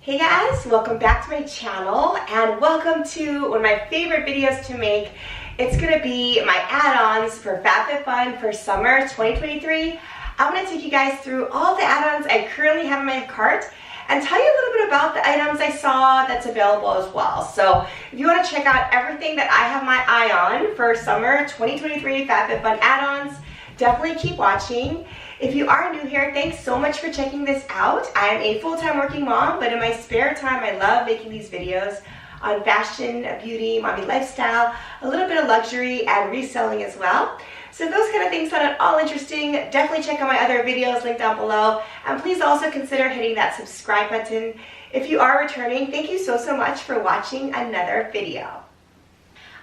Hey guys, welcome back to my channel and welcome to one of my favorite videos to make. It's going to be my add-ons for FabFitFun for summer 2023. I'm going to take you guys through all the add-ons I currently have in my cart and tell you a little bit about the items I saw that's available as well. So if you want to check out everything that I have my eye on for summer 2023 FabFitFun add-ons, definitely keep watching. If you are new here, thanks so much for checking this out. I am a full-time working mom, but in my spare time, I love making these videos on fashion, beauty, mommy lifestyle, a little bit of luxury, and reselling as well. So if those kind of things sound at all interesting, definitely check out my other videos linked down below. And please also consider hitting that subscribe button. If you are returning, thank you so much for watching another video.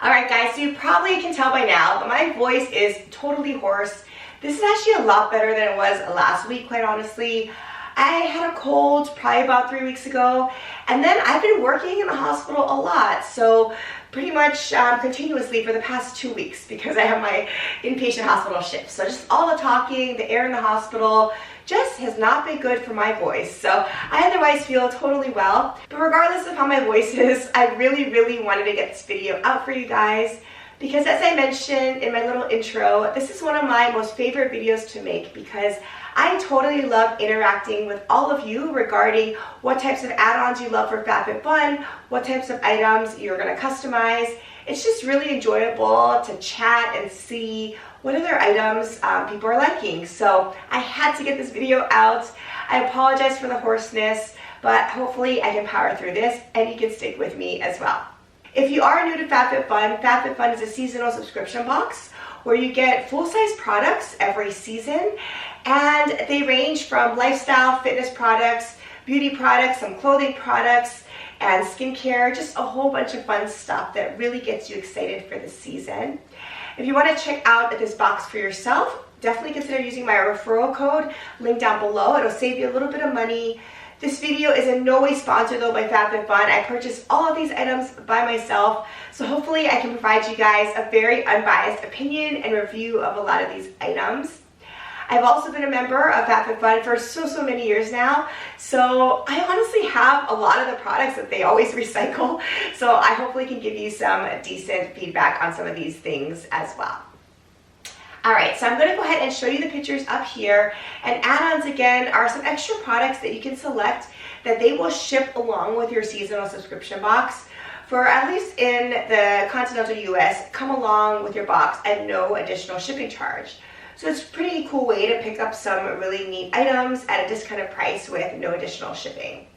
Alright guys, so you probably can tell by now, but my voice is totally hoarse. This is actually a lot better than it was last week, quite honestly. I had a cold probably about 3 weeks ago, and then I've been working in the hospital a lot, so pretty much continuously for the past 2 weeks because I have my inpatient hospital shift. So just all the talking, the air in the hospital, just has not been good for my voice. So I otherwise feel totally well. But regardless of how my voice is, I really wanted to get this video out for you guys. Because as I mentioned in my little intro, this is one of my most favorite videos to make because I totally love interacting with all of you regarding what types of add-ons you love for FabFitFun, what types of items you're going to customize. It's just really enjoyable to chat and see what other items people are liking. So I had to get this video out. I apologize for the hoarseness, but hopefully I can power through this and you can stick with me as well. If you are new to FabFitFun, FabFitFun is a seasonal subscription box where you get full-size products every season, and they range from lifestyle, fitness products, beauty products, some clothing products, and skincare, just a whole bunch of fun stuff that really gets you excited for the season. If you want to check out this box for yourself, definitely consider using my referral code linked down below. It'll save you a little bit of money. This video is in no way sponsored though by FabFitFun. I purchased all of these items by myself, so hopefully I can provide you guys a very unbiased opinion and review of a lot of these items. I've also been a member of FabFitFun for so many years now, so I honestly have a lot of the products that they always recycle, so I hopefully can give you some decent feedback on some of these things as well. Alright, so I'm going to go ahead and show you the pictures up here, and add-ons again are some extra products that you can select that they will ship along with your seasonal subscription box. For at least in the continental US, come along with your box at no additional shipping charge. So it's a pretty cool way to pick up some really neat items at a discounted price with no additional shipping.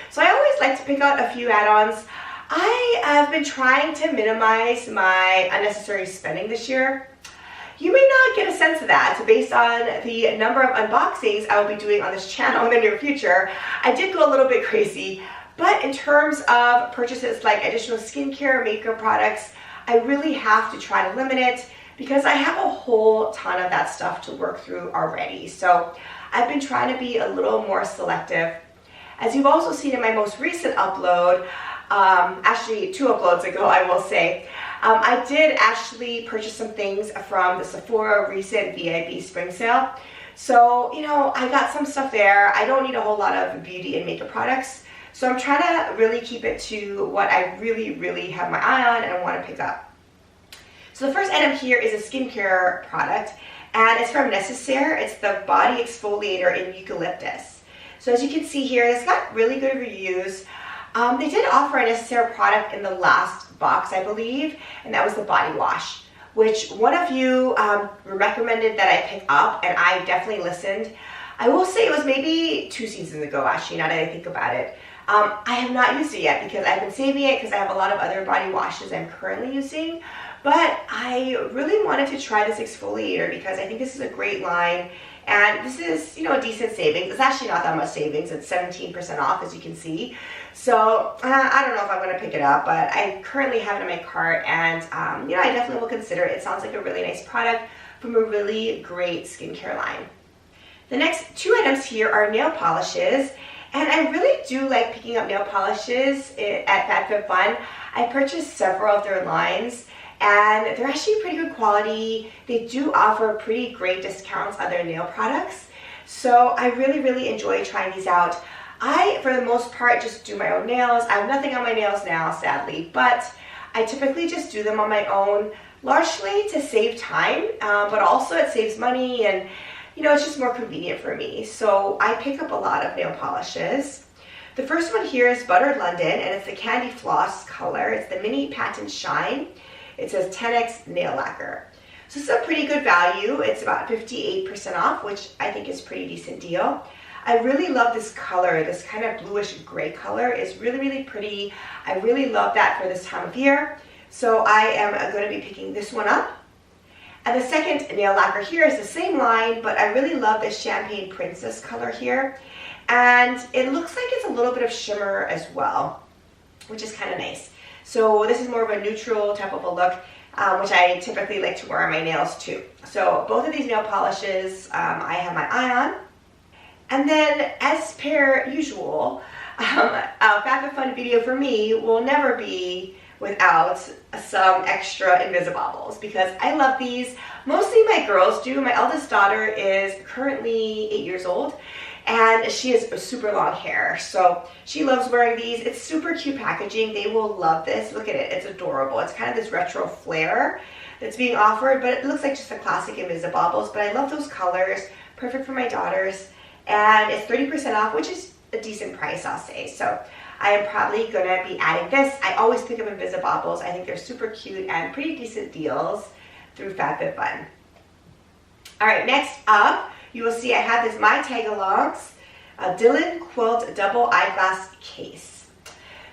So I always like to pick out a few add-ons. I have been trying to minimize my unnecessary spending this year. You may not get a sense of that based on the number of unboxings I will be doing on this channel in the near future. I did go a little bit crazy, but in terms of purchases like additional skincare, makeup products, I really have to try to limit it because I have a whole ton of that stuff to work through already. So I've been trying to be a little more selective. As you've also seen in my most recent upload, actually 2 uploads ago I will say, I did actually purchase some things from the Sephora recent VIB spring sale. So, you know, I got some stuff there. I don't need a whole lot of beauty and makeup products. So I'm trying to really keep it to what I really have my eye on and I want to pick up. So the first item here is a skincare product, and it's from Necessaire. It's the Body Exfoliator in Eucalyptus. So as you can see here, it's got really good reviews. They did offer a Necessaire product in the last box, I believe, and that was the body wash, which one of you recommended that I pick up, and I definitely listened. I will say it was maybe 2 seasons ago, actually, now that I think about it. I have not used it yet because I've been saving it because I have a lot of other body washes I'm currently using, but I really wanted to try this exfoliator because I think this is a great line. And this is, you know, a decent savings. It's actually not that much savings. It's 17% off, as you can see. So I don't know if I'm going to pick it up, but I currently have it in my cart, and you know, I definitely will consider it. It sounds like a really nice product from a really great skincare line. The next 2 items here are nail polishes, and I really do like picking up nail polishes at FabFitFun. I purchased several of their lines, and they're actually pretty good quality. They do offer pretty great discounts on their nail products, so I really enjoy trying these out. I, for the most part, just do my own nails. I have nothing on my nails now, sadly, but I typically just do them on my own, largely to save time, but also it saves money, and you know, it's just more convenient for me. So I pick up a lot of nail polishes. The first one here is Buttered London, and it's the Candy Floss color. It's the Mini Patent Shine. It says 10x nail lacquer. So this is a pretty good value. It's about 58% off, which I think is a pretty decent deal. I really love this color. This kind of bluish gray color is really, really pretty. I really love that for this time of year. So I am going to be picking this one up. And the second nail lacquer here is the same line, but I really love this Champagne Princess color here. And it looks like it's a little bit of shimmer as well, which is kind of nice. So this is more of a neutral type of a look, which I typically like to wear on my nails too. So both of these nail polishes, I have my eye on. And then, as per usual, a FabFitFun video for me will never be without some extra Invisibobbles, because I love these. Mostly my girls do. My eldest daughter is currently 8 years old, and she has super long hair, so she loves wearing these. It's super cute packaging. They will love this. Look at it. It's adorable. It's kind of this retro flair that's being offered, but it looks like just a classic Invisibobbles, but I love those colors. Perfect for my daughters. And it's 30% off, which is a decent price, I'll say. So I am probably going to be adding this. I always pick up Invisibobbles. I think they're super cute and pretty decent deals through FabFitFun. All right, next up, you will see I have this My Tag-Alongs Dylan Quilt Double Eyeglass Case.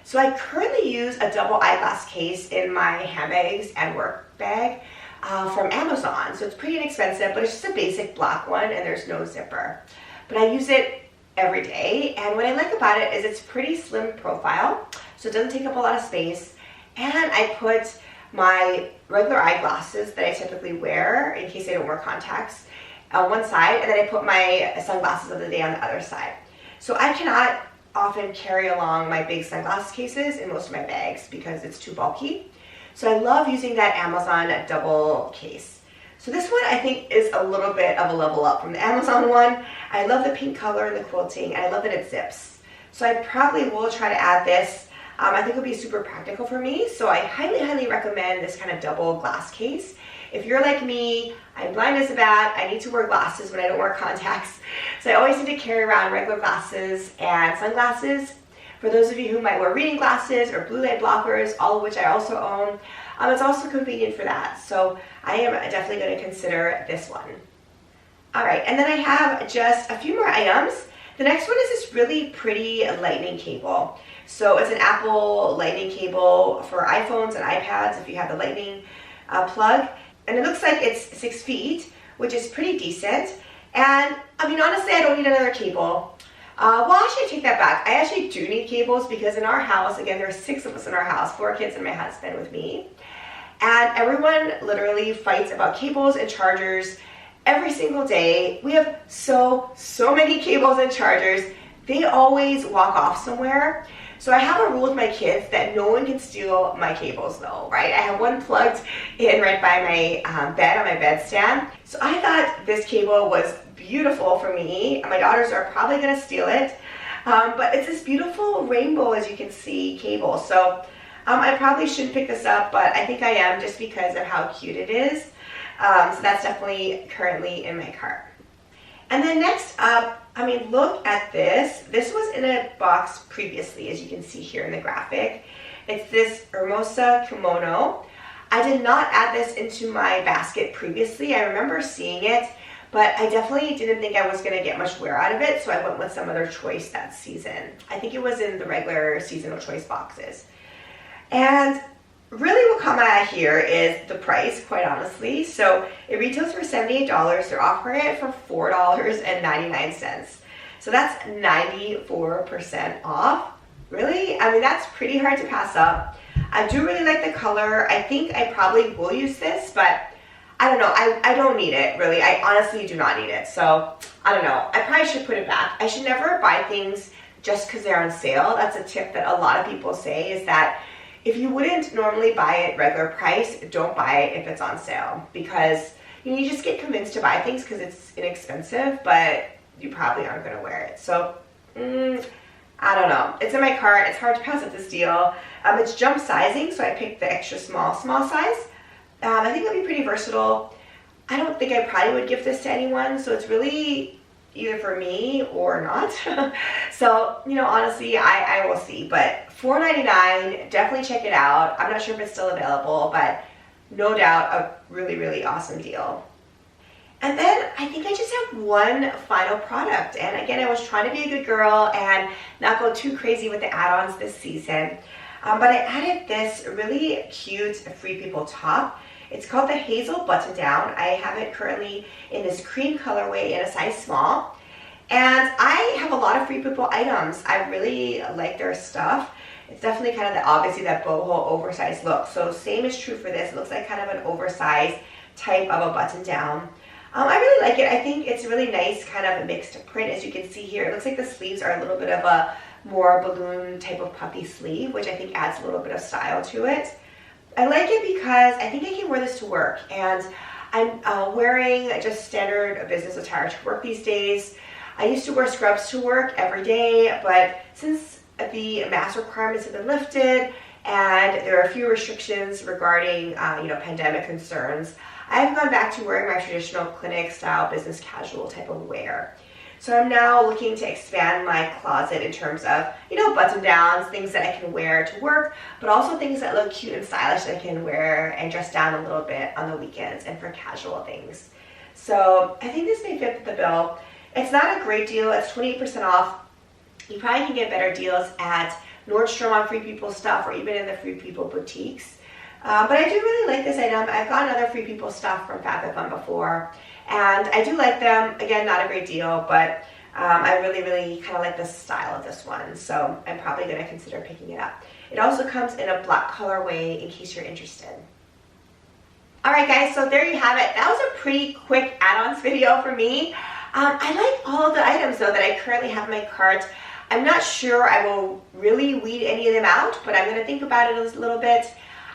So I currently use a double eyeglass case in my handbags and work bag from Amazon. So it's pretty inexpensive, but it's just a basic black one, and there's no zipper. But I use it every day, and what I like about it is it's pretty slim profile, so it doesn't take up a lot of space, and I put my regular eyeglasses that I typically wear in case I don't wear contacts on one side, and then I put my sunglasses of the day on the other side. So I cannot often carry along my big sunglasses cases in most of my bags because it's too bulky. So I love using that Amazon double case. So this one I think is a little bit of a level up from the Amazon one. I love the pink color and the quilting, and I love that it zips. So I probably will try to add this. I think it'll be super practical for me, so I highly, highly recommend this kind of double glass case. If you're like me, I'm blind as a bat, I need to wear glasses when I don't wear contacts. So I always need to carry around regular glasses and sunglasses. For those of you who might wear reading glasses or blue light blockers, all of which I also own, it's also convenient for that. So I am definitely going to consider this one. All right, and then I have just a few more items. The next one is this really pretty lightning cable. So it's an Apple lightning cable for iPhones and iPads if you have the lightning plug. And it looks like it's 6 feet, which is pretty decent. And I mean, honestly, I don't need another cable. Well, actually, I take that back. I actually do need cables because in our house, again, there are 6 of us in our house, 4 kids and my husband with me. And everyone literally fights about cables and chargers every single day. We have so many cables and chargers. They always walk off somewhere. So I have a rule with my kids that no one can steal my cables though, right? I have one plugged in right by my bed on my bedstand. So I thought this cable was beautiful for me. My daughters are probably gonna steal it. But it's this beautiful rainbow, as you can see, cable. So I probably shouldn't pick this up, but I think I am just because of how cute it is. So that's definitely currently in my cart. And then next up, I mean, look at this. This was in a box previously, as you can see here in the graphic. It's this Hermosa Kimono. I did not add this into my basket previously. I remember seeing it, but I definitely didn't think I was going to get much wear out of it, so I went with some other choice that season. I think it was in the regular seasonal choice boxes. And really what caught my eye here is the price, quite honestly. So it retails for $78. They're offering it for $4.99. So that's 94% off. Really? I mean, that's pretty hard to pass up. I do really like the color. I think I probably will use this, but I don't know. I don't need it, really. I honestly do not need it. So I don't know. I probably should put it back. I should never buy things just because they're on sale. That's a tip that a lot of people say, is that if you wouldn't normally buy it regular price, don't buy it if it's on sale, because you just get convinced to buy things because it's inexpensive, but you probably aren't going to wear it. So I don't know. It's in my cart. It's hard to pass up this deal. It's jump sizing, so I picked the extra small size. I think it'll be pretty versatile. I don't think I probably would gift this to anyone, so it's really either for me or not. So, you know, honestly, I will see. But $4.99, definitely check it out. I'm not sure if it's still available, but no doubt a really, really awesome deal. And then I think I just have one final product. And again, I was trying to be a good girl and not go too crazy with the add-ons this season. But I added this really cute Free People top. It's called the Hazel Button Down. I have it currently in this cream colorway in a size small. And I have a lot of Free People items. I really like their stuff. It's definitely kind of obviously that boho oversized look. So same is true for this. It looks like kind of an oversized type of a button down. I really like it. I think it's really nice, kind of a mixed print. As you can see here, it looks like the sleeves are a little bit of a more balloon type of puffy sleeve, which I think adds a little bit of style to it. I like it because I think I can wear this to work, and I'm wearing just standard business attire to work these days. I used to wear scrubs to work every day, but since the mask requirements have been lifted and there are a few restrictions regarding pandemic concerns, I've gone back to wearing my traditional clinic style business casual type of wear. So I'm now looking to expand my closet in terms of, button downs, things that I can wear to work, but also things that look cute and stylish that I can wear and dress down a little bit on the weekends and for casual things. So I think this may fit the bill. It's not a great deal. It's 28% off. You probably can get better deals at Nordstrom on Free People stuff or even in the Free People boutiques. But I do really like this item. I've gotten other Free People stuff from FabFitFun before, and I do like them. Again, not a great deal, but I really, really kind of like the style of this one, so I'm probably going to consider picking it up. It also comes in a black colorway in case you're interested. Alright guys, so there you have it. That was a pretty quick add-ons video for me. I like all of the items though that I currently have in my cart. I'm not sure I will really weed any of them out, but I'm going to think about it a little bit.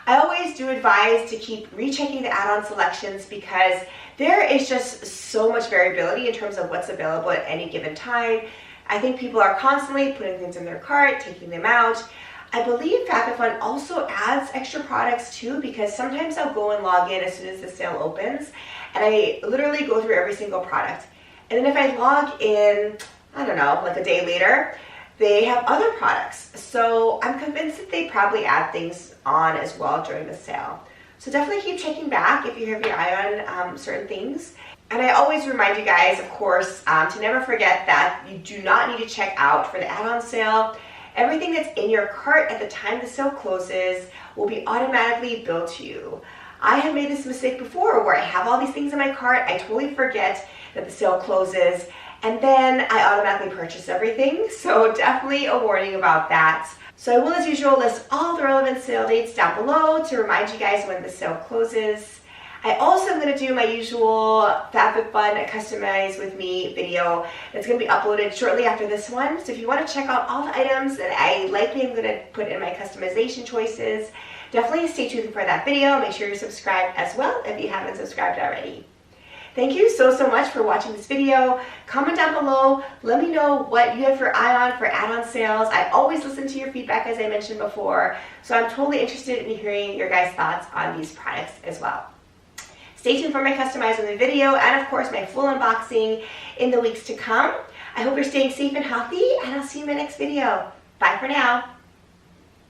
I always do advise to keep rechecking the add-on selections because there is just so much variability in terms of what's available at any given time. I think people are constantly putting things in their cart, taking them out. I believe FabFitFun also adds extra products too, because sometimes I'll go and log in as soon as the sale opens and I literally go through every single product. And then if I log in, I don't know, like a day later, they have other products. So I'm convinced that they probably add things on as well during the sale. So definitely keep checking back if you have your eye on certain things. And I always remind you guys, of course, to never forget that you do not need to check out for the add-on sale. Everything that's in your cart at the time the sale closes will be automatically billed to you. I have made this mistake before where I have all these things in my cart, I totally forget that the sale closes, and then I automatically purchase everything. So definitely a warning about that. So I will, as usual, list all the relevant sale dates down below to remind you guys when the sale closes. I also am going to do my usual FabFitFun Customize With Me video that's going to be uploaded shortly after this one. So if you want to check out all the items that I likely am going to put in my customization choices, definitely stay tuned for that video. Make sure you're subscribed as well if you haven't subscribed already. Thank you so much for watching this video. Comment down below. Let me know what you have your eye on for add-on sales. I always listen to your feedback, as I mentioned before. So I'm totally interested in hearing your guys' thoughts on these products as well. Stay tuned for my Customize With Me video and of course my full unboxing in the weeks to come. I hope you're staying safe and healthy, and I'll see you in my next video. Bye for now.